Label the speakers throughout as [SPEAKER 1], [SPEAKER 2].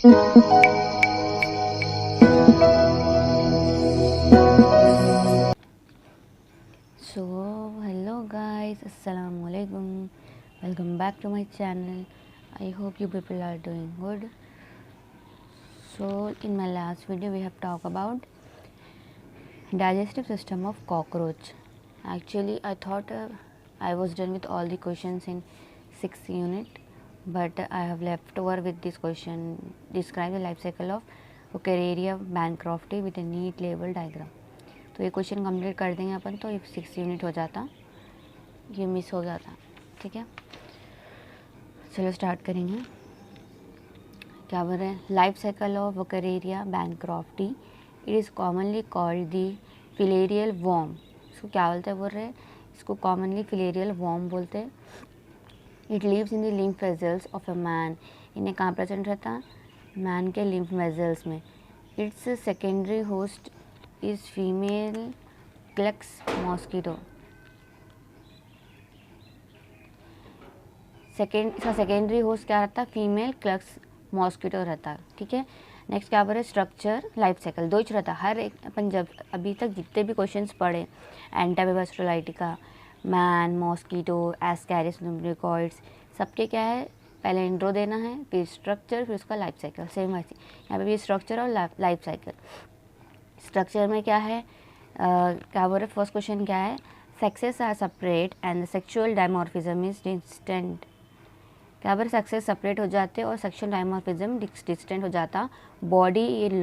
[SPEAKER 1] So hello guys, assalamu alaikum, welcome back to my channel. I hope you people are doing good. So in my last video we have talked about digestive system of cockroach. Actually I thought I was done with all the questions in 6th unit, but I have left over with this question: describe the life cycle of Wuchereria bancrofti with a neat label diagram. तो ये question complete कर देंगे अपन, तो ये 6 unit हो जाता, ये miss हो जाता। ठीक है, चलो स्टार्ट करेंगे। क्या बोल रहे हैं? Life cycle of Wuchereria bancrofti, it is commonly called the filarial worm. इसको क्या बोलते हैं? बोल रहे हैं इसको कॉमनली फिलेरियल वॉर्म बोलते हैं। It lives in the lymph vessels of a man. इन्हें कहाँ प्रेजेंट रहता है? मैन के लिम्फ वेजल्स में। Its secondary host is female Culex mosquito. इसका सेकेंडरी होस्ट क्या रहता है? फीमेल क्लक्स मॉस्किटो रहता है। ठीक है, नेक्स्ट क्या बोल रहे? स्ट्रक्चर लाइफ साइकिल दो ही रहता है। हर एक अपन जब अभी तक जितने भी क्वेश्चंस पढ़े एंटाबेबास्ट्रोलाइटिका, मैन, मॉस्किटो, एस्कैरिस लुम्ब्रिकॉइड्स, सबके क्या है? पहले इंट्रो देना है, फिर स्ट्रक्चर, फिर उसका लाइफ साइकिल। सेम वैसे यहाँ पे भी स्ट्रक्चर और लाइफ साइकिल। स्ट्रक्चर में क्या है? क्या बोल रहे? फर्स्ट क्वेश्चन क्या है? Sexes are separate and the sexual dimorphism is distant. क्या बोल? सेक्सेस सेपरेट हो जाते और सेक्सुअल डायमॉर्फिज्म डिस्टेंट हो जाता। Body is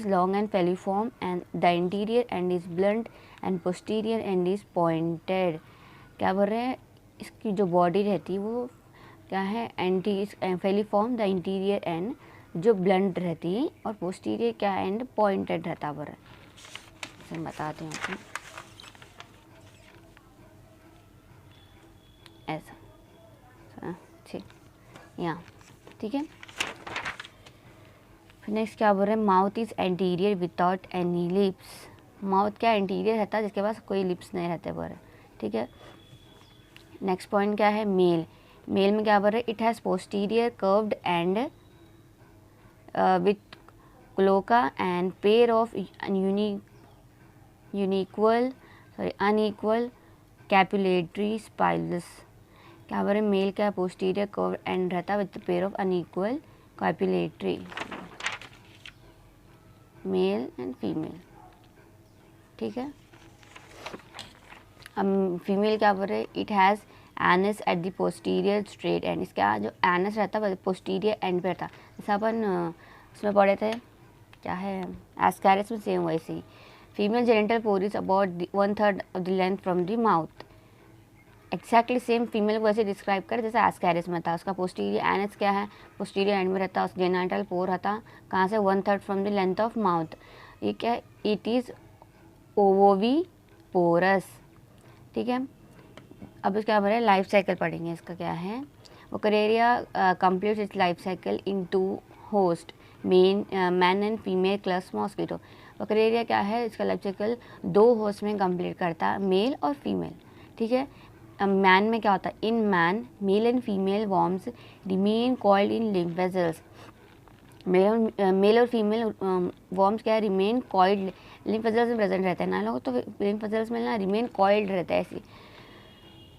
[SPEAKER 1] long and filiform and the interior end is blunt and posterior end is pointed. क्या बोल रहे हैं? इसकी जो बॉडी रहती है वो क्या है? फेलिफॉर्म, द इंटीरियर एंड जो ब्लंट रहती है, और पोस्टीरियर क्या एंड पॉइंटेड रहता है। इसे बताती हूँ आपको ऐसा, ठीक यहाँ। ठीक है, फिर नेक्स्ट क्या बोल रहे हैं? Mouth is anterior without any lips. Mouth क्या एंटीरियर रहता है, जिसके पास कोई लिप्स नहीं रहते बोल रहे। ठीक है, नेक्स्ट पॉइंट क्या है? मेल में क्या बोल रहे हैं? It has posterior curved and with cloaca and pair of unequal capillary spirals. क्या बोल रहे? मेल क्या? पोस्टीरियर कर्व एंड रहता with pair of unequal copulatory, male and female. ठीक है, अब फीमेल क्या बोल रहे? It has anus at the posterior straight end. इसका जो एनस रहता है पोस्टीरियर एंड पे रहता, जैसे अपन उसमें पढ़े थे, क्या है, एस्कैरिस में सेम वैसे ही। Female genital pore is about 1/3 of the length from the mouth. Exactly same female को वैसे डिस्क्राइब कर जैसे एस्कैरिस में था। उसका पोस्टीरियर एनस क्या है? पोस्टीरियर एंड में रहता। उस जेनिटल पोर रहता कहाँ से? 1/3 from the length of mouth. ये क्या है? It is ovoviviparous. ठीक है, अब इसका क्या लाइफ साइकिल पढ़ेंगे। इसका क्या है? Wuchereria completes its life cycle in 2 host, man and female Culex mosquito. Wuchereria क्या है? इसका लाइफ साइकिल 2 होस्ट में कंप्लीट करता है, मेल और फीमेल। ठीक है, मैन में क्या होता है? In man male and female worms remain coiled in lymph vessels. Male और फीमेल वॉर्म्स क्या है? रिमेन कॉइल्ड लिम्फ वेजल्स में प्रेजेंट रहते हैं ना लोग, तो लिम्फ वेजल्स में ना रिमेन कॉइल्ड रहता है ऐसी।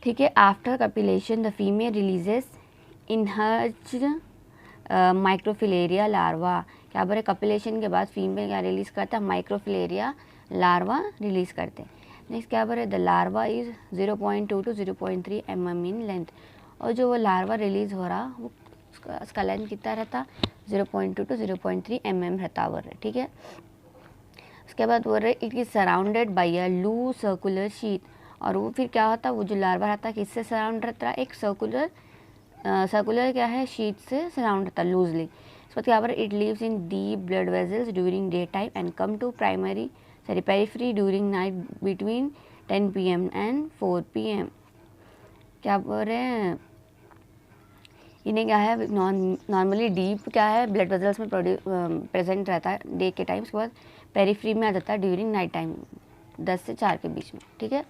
[SPEAKER 1] ठीक है, after copulation the female releases ensheathed microfilaria larva. क्या बोले? कपिलेशन के बाद फीमेल क्या रिलीज करता है? माइक्रोफिलेरिया लार्वा रिलीज करते हैं। नेक्स्ट क्या बोले? The larva is 0.2 to 0.3 mm in length. और जो वो लार्वा रिलीज हो रहा वो उसका लेंथ कितना रहता? 0.2 to 0.3 mm रहता बोल रहे। ठीक है, उसके बाद बोल रहे it is surrounded by a loose circular sheet. और वो फिर क्या होता? वो जो लार्वा रहता है किससे सराउंड रहता है? एक सर्कुलर क्या है? शीट से सराउंड रहता है लूजली। इसके बाद क्या बोल रहे? It lives in deep blood vessels during day time and come to periphery during night between 10 PM and 4 PM। क्या बोल रहे हैं? इन्हें क्या है? नॉर्मली डीप क्या है? ब्लड वेजल्स में प्रेजेंट रहता है डे के टाइम। उसके बाद पेरिफ्री में आ जाता है ड्यूरिंग नाइट टाइम 10 से 4 के बीच में। ठीक है,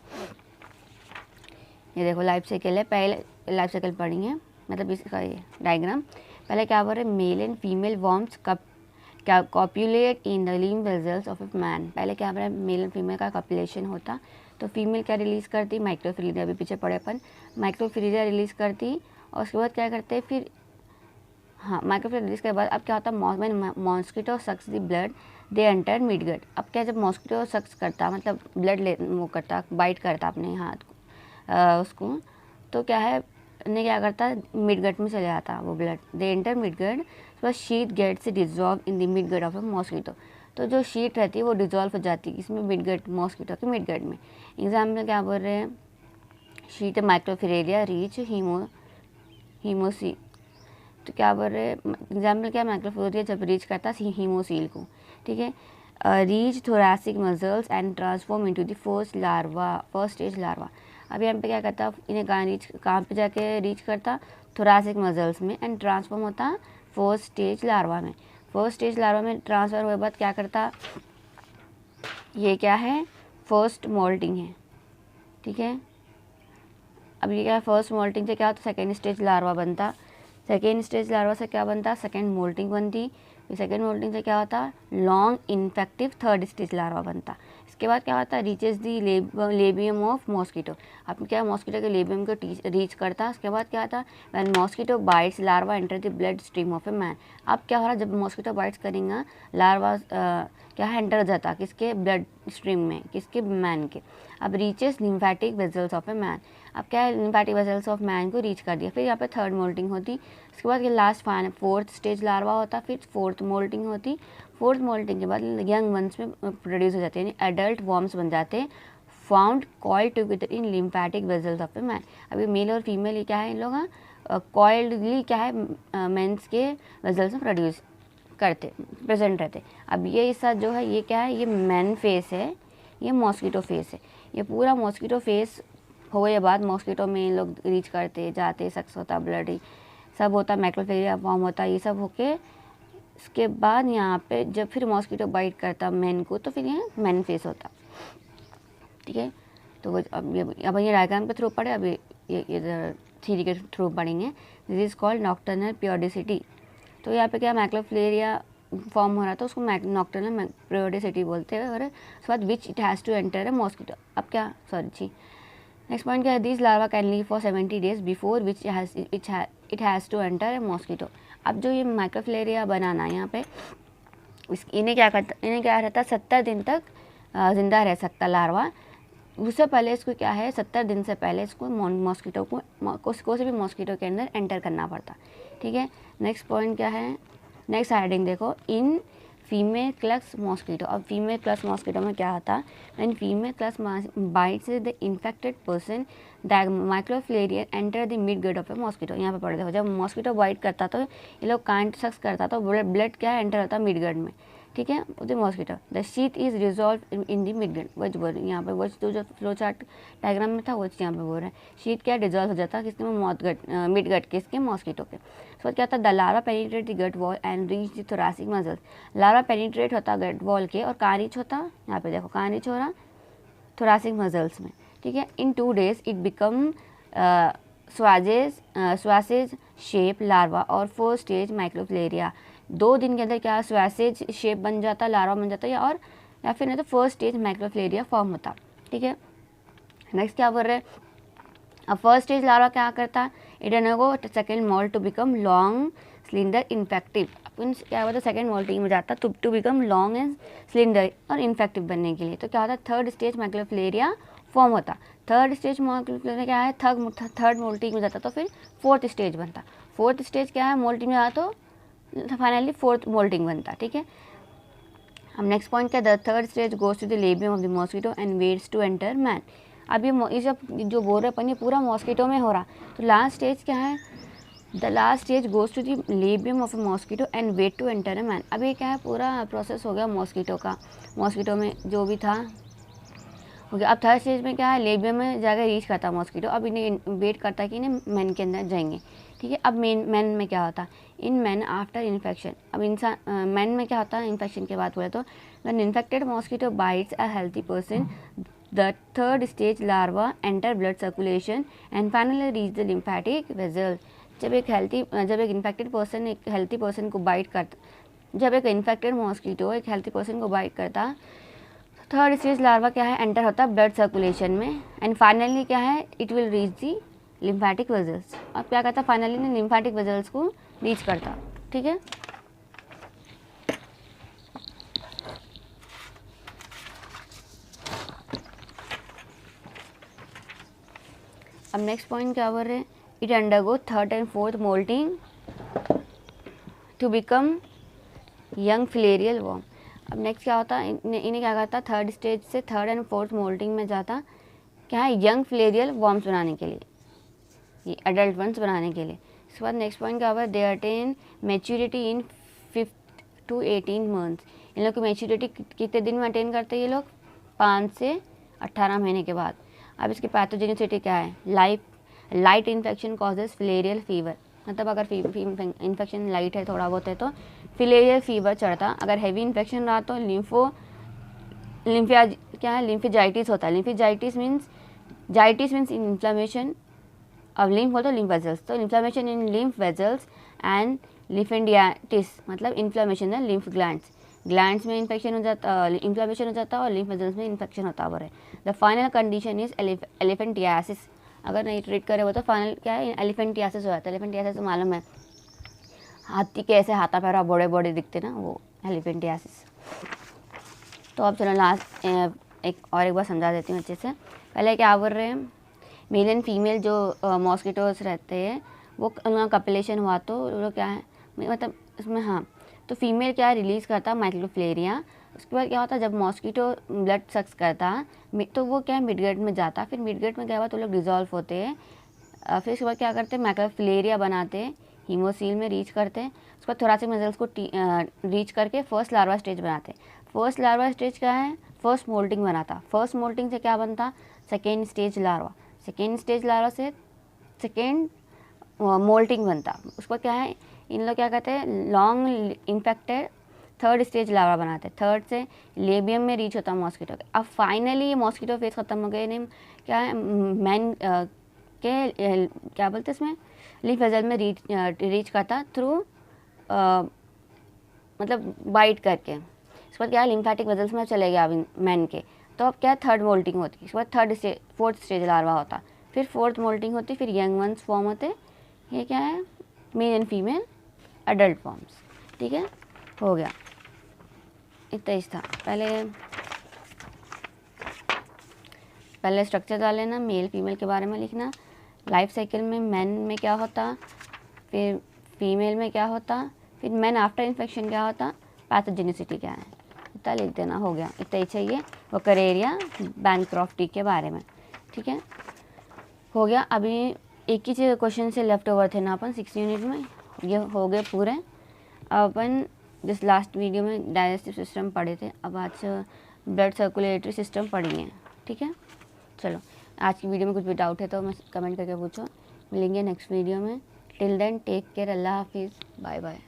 [SPEAKER 1] ये देखो लाइफ साइकिल है। पहले लाइफ साइकिल पढ़ी है, मतलब इसका ये डायग्राम। पहले क्या बोल रहे, मेल एंड फीमेल वॉर्म्स क्या copulate in the lymph vessels of a man. पहले क्या बोल रहे, मेल एंड फीमेल का कॉपुलेशन होता, तो फीमेल क्या रिलीज़ करती, माइक्रोफ्लूइडिया, अभी पीछे पड़े अपन, माइक्रोफ्लूइडिया रिलीज़ करती, और उसके बाद क्या करते हैं फिर, हाँ माइक्रोफ्लूइडिया रिलीज के बाद अब क्या होता है, mosquito sucks the blood they enter midgut. अब क्या, जब मॉस्किटो सक्स करता मतलब ब्लड ले वो करता, बाइट करता अपने हाथ को उसको, तो क्या है ने क्या करता है, मिडगट में चले जाता वो ब्लड, दे एंटर मिडगट, उसके बाद sheet gets dissolve in the midgut of a mosquito. तो जो शीट रहती है वो डिजॉल्व हो जाती है इसमें, मिडगट, मॉस्किटो के मिडगट में। एग्जाम्पल क्या बोल रहे हैं, शीट माइक्रोफिलेरिया रीच हीमोसी, तो क्या बोल रहे हैं, एग्जाम्पल क्या, माइक्रोफिलेरिया जब रीच करता है हीमोसील को, ठीक है, reach thoracic muscles and transform into the first stage larva. अब यहाँ पे क्या करता, इन्हें कहाँ पे जाके रीच करता, थोरैसिक मसल्स में, एंड ट्रांसफॉर्म होता फर्स्ट स्टेज लार्वा में। फर्स्ट स्टेज लार्वा में ट्रांसफर हुए बाद क्या करता, ये क्या है, फर्स्ट मोल्टिंग है, ठीक है। अब ये क्या है, फर्स्ट मोल्टिंग से क्या होता, सेकेंड स्टेज लार्वा बनता, सेकेंड स्टेज लार्वा से क्या बनता, सेकेंड मोल्टिंग बनती, फिर सेकेंड मोल्टिंग से क्या होता, long infective third stage larva बनता। इसके बाद क्या होता, reaches the labium of mosquito. अब क्या, मॉस्किटो के लेबियम को रीच करता। उसके बाद क्या था, when mosquito bytes larva enter the blood stream of A man. अब क्या हो रहा, जब मॉस्किटो बाइट्स करेंगे लार्वा क्या है, एंटर जाता किसके, ब्लड स्ट्रीम में, किसके, मैन के। अब reaches lymphatic vessels of A man. अब क्या है, लिम्फेटिक वेसल्स ऑफ मैन को रीच कर दिया। फिर यहाँ पे थर्ड मोल्टिंग होती, उसके बाद ये लास्ट फोर्थ स्टेज लार्वा होता, फिर फोर्थ मोल्टिंग होती। फोर्थ मोल्टिंग के बाद यंग वंस में प्रोड्यूस हो जाते हैं, यानी एडल्ट वॉर्म्स बन जाते हैं, found coiled together in lymphatic vessels of a man. अभी मेल और फीमेल क्या है, इन लोग कॉइल्डली क्या है, मेंस के वेसल्स में प्रोड्यूस करते, प्रेजेंट रहते। अब ये इसका जो है, ये क्या है, ये मैन फेस है, ये मॉस्किटो फेस है। ये पूरा मॉस्किटो फेस होने बाद मॉस्किटो में लोग रीच करते जाते, सेक्स होता, ब्लड सब होता, माइक्रोफिलेरिया फॉर्म होता, ये सब होके इसके बाद यहाँ पे जब फिर मॉस्किटो बाइट करता मैन को, तो फिर ये मैन फेस होता, ठीक है। तो वो अब ये डायग्राम के थ्रू पढ़े, अब ये थ्योरी के थ्रू पढ़ेंगे। This is called nocturnal periodicity. तो यहाँ पे क्या, माइक्रोफिलेरिया फॉर्म हो रहा था, उसको नॉक्टर्नल पिरियोडिसिटी बोलते हैं। और उसके बाद which it has to enter a mosquito. अब क्या, सॉरी जी, नेक्स्ट पॉइंट क्या है, this larva can live for 70 days before which it has to enter a mosquito. अब जो ये माइक्रोफिलेरिया बनाना है यहाँ पे, इन्हें क्या रहता है, 70 दिन तक जिंदा रह सकता लार्वा। उससे पहले इसको क्या है, 70 दिन से पहले इसको मॉस्किटो को से भी मॉस्किटो के अंदर एंटर करना पड़ता, ठीक है। नेक्स्ट पॉइंट क्या है, नेक्स्ट हेडिंग देखो, इन फीमेल क्लक्स मॉस्किटो। अब फीमेल क्लक्स मॉस्किटो में क्या होता है, when female Culex bites the infected person that microfilaria enter the mid gut of a mosquito. यहाँ पे पढ़ देखो, जब मॉस्किटो बाइट करता तो ये लोग कांट सक्स करता तो ब्लड क्या एंटर होता मिड गट में, ठीक है, the mosquito. The sheet is resolve in the mid gut, which बोल यहाँ पे वच जो फ्लो चार्ट डायग्राम में था वो यहाँ पे बोल रहे हैं, शीट क्या डिजॉल्व हो जाता किसके में, मिड गट के, इसके मॉस्किटो के। सो क्या था, the larva penetrate the gut wall and reach the thoracic muscles. Larva penetrate होता गट वॉल के, और कहाँ रीच होता, यहाँ पे देखो कहाँ रीच हो रहा, थोरैसिक मसल्स में, ठीक है। In 2 days it become sausage shape larva और 4 स्टेज माइक्रोफिलेरिया। 2 दिन के अंदर क्या स्वासेज शेप बन जाता, लार्वा बन जाता, या फिर नहीं तो फर्स्ट स्टेज माइक्रोफिलेरिया फॉर्म होता, ठीक है। नेक्स्ट क्या बोल रहे हैं, अब फर्स्ट स्टेज लार्वा क्या करता, it undergo second molt to become long cylinder infective. क्या होता है, सेकेंड मोल्टिंग में जाता to become long and cylinder और इन्फेक्टिव बनने के लिए। तो क्या होता है, थर्ड स्टेज माइक्रोफिलेरिया फॉर्म होता। थर्ड स्टेज माइक्रोफिलेरिया क्या है, थर्ड मोल्टिंग में जाता तो फिर फोर्थ स्टेज बनता। फोर्थ स्टेज क्या है, मोल्टिंग में जाता तो फाइनली फोर्थ मोल्टिंग बनता, ठीक है। हम नेक्स्ट पॉइंट क्या, the third stage goes to the labium of the mosquito and waits to enter man. अब ये सब जो बोल रहे अपन, ये पूरा मॉस्किटो में हो रहा। तो लास्ट स्टेज क्या है, the last stage goes to the labium of a mosquito and wait to enter a man. अब ये क्या है, पूरा प्रोसेस हो गया मॉस्किटो का, मॉस्किटो में जो भी था हो गया। अब थर्ड स्टेज में क्या है, लेबियम में जाकर रीच करता मॉस्किटो। अब इन्हें वेट करता है कि इन्हें मैन के अंदर जाएंगे, ठीक है। अब मैन में क्या होता, इन मैन आफ्टर इन्फेक्शन। अब इंसान मैन में क्या होता है, इन्फेक्शन के बाद बोले तो, when infected mosquito bytes a healthy person, the third stage larva enter blood circulation and finally reach the lymphatic vessel। जब एक इन्फेक्टेड पर्सन एक हेल्थी पर्सन को बाइट करता, जब एक इन्फेक्टेड मॉस्किटो एक हेल्थी पर्सन को बाइट करता, थर्ड स्टेज लार्वा क्या है, एंटर होता है ब्लड सर्कुलेशन में, एंड फाइनली क्या है, it will reach the lymphatic vessels. अब क्या करता, फाइनली ने लिम्फेटिक वेजल्स को रीच करता। ठीक है, अब नेक्स्ट पॉइंट क्या बोल रहे हैं, it undergo third and fourth moulting to become young filarial worm. अब नेक्स्ट क्या होता है, इन्हें क्या करता, थर्ड स्टेज से थर्ड एंड फोर्थ मोल्टिंग में जाता, क्या है, यंग फिलेरियल वॉर्म्स बनाने के लिए, ये एडल्ट वंस बनाने के लिए। इसके बाद नेक्स्ट पॉइंट क्या हुआ, they attain maturity in 5 to 18 months. इन लोग की मेच्योरिटी कितने दिन में अटेन करते हैं ये लोग, 5 से 18 महीने के बाद। अब इसकी पैथोजेनिसिटी क्या है, light infection causes filarial fever, मतलब अगर इन्फेक्शन लाइट है थोड़ा बहुत है तो फिलेरियल फीवर चढ़ता, अगर हैवी इन्फेक्शन रहा तो लिम्फेजाइटिस होता है। लिम्फेजाइटिस मीन्स इन्फ्लेमेशन अब लिम्फ बोलते हैं लिम्फ वेजल्स, तो inflammation in lymph vessels and lymphadenitis मतलब इन्फ्लेमेशन है लिम्फ ग्लैंड्स में इन्फेक्शन हो जाता, इन्फ्लेमेशन हो जाता है और लिम्फ वेजल्स में इन्फेक्शन होता है। The final condition is elephantiasis, अगर नहीं ट्रीट करे वो तो फाइनल क्या है, एलिफेंटियासिस हो जाता है। एलिफेंटियासिस तो मालूम है, हाथी के ऐसे हाथा पैरा बड़े बड़े दिखते ना, वो एलिफेंटियासिस। तो अब चलो लास्ट एक बार समझा देती हूँ अच्छे से। पहले क्या बोल रहे हैं, मेल एंड फीमेल जो मॉस्किटोज रहते हैं वो उनका कपलेशन हुआ तो वो क्या है, मतलब इसमें हाँ, तो फीमेल क्या रिलीज़ करता माइक्रोफ्लेरिया। उसके बाद क्या होता है, जब मॉस्किटो ब्लड सक्स करता तो वो क्या है मिडगट में जाता, फिर मिडगट में क्या हुआ तो लोग डिज़ोल्व होते हैं, फिर उसके बाद क्या करते हैं माइक्रोफ्लेरिया बनाते हैं, हीमोसील में रीच करते हैं। उसके बाद थोरासिक मसल्स को रीच करके फर्स्ट लार्वा स्टेज बनाते हैं। फर्स्ट लार्वा स्टेज क्या है, फर्स्ट मोल्टिंग बनाता, फर्स्ट मोल्टिंग से क्या बनता, second stage larva, second stage larva से सेकेंड मोल्टिंग बनता। उसको क्या है, इन लोग क्या कहते हैं, long infected third stage larva बनाते हैं। थर्ड से लेबियम में रीच होता है मॉस्किटो। अब फाइनली ये मॉस्किटो फेज ख़त्म हो गए, नहीं क्या है, मैन के क्या बोलते हैं इसमें, लिम्फ वेजल में रीच करता थ्रू मतलब बाइट करके। इसके बाद क्या है, लिम्फेटिक वेजल्स में चले गया अभी मैन के, तो अब क्या थर्ड मोल्टिंग होती है। इसके बाद फोर्थ स्टेज लार्वा होता, फिर फोर्थ मोल्टिंग होती, फिर यंग वंस फॉर्म होते। ये क्या है, mail and female adult forms. ठीक है, हो गया, इतना ही था। पहले स्ट्रक्चर डाल लेना, मेल फीमेल के बारे में लिखना, लाइफ साइकिल में मैन में क्या होता, फिर फीमेल में क्या होता, फिर मैन आफ्टर इन्फेक्शन क्या होता, पैथोजेनिसिटी क्या है, इतना लिख देना, हो गया, इतना ही चाहिए वो करेरिया बैनक्रॉफ्टी के बारे में। ठीक है, हो गया। अभी एक ही चीज़ क्वेश्चन से लेफ्ट ओवर थे ना अपन 6 यूनिट में, ये हो गए पूरे। अपन जिस लास्ट वीडियो में डाइजेस्टिव सिस्टम पढ़े थे, अब आज ब्लड सर्कुलेटरी सिस्टम पढ़ेंगे। ठीक है, चलो आज की वीडियो में कुछ भी डाउट है तो मैं कमेंट करके पूछो, मिलेंगे नेक्स्ट वीडियो में। टिल देन टेक केयर, अल्लाह हाफिज़, बाय बाय।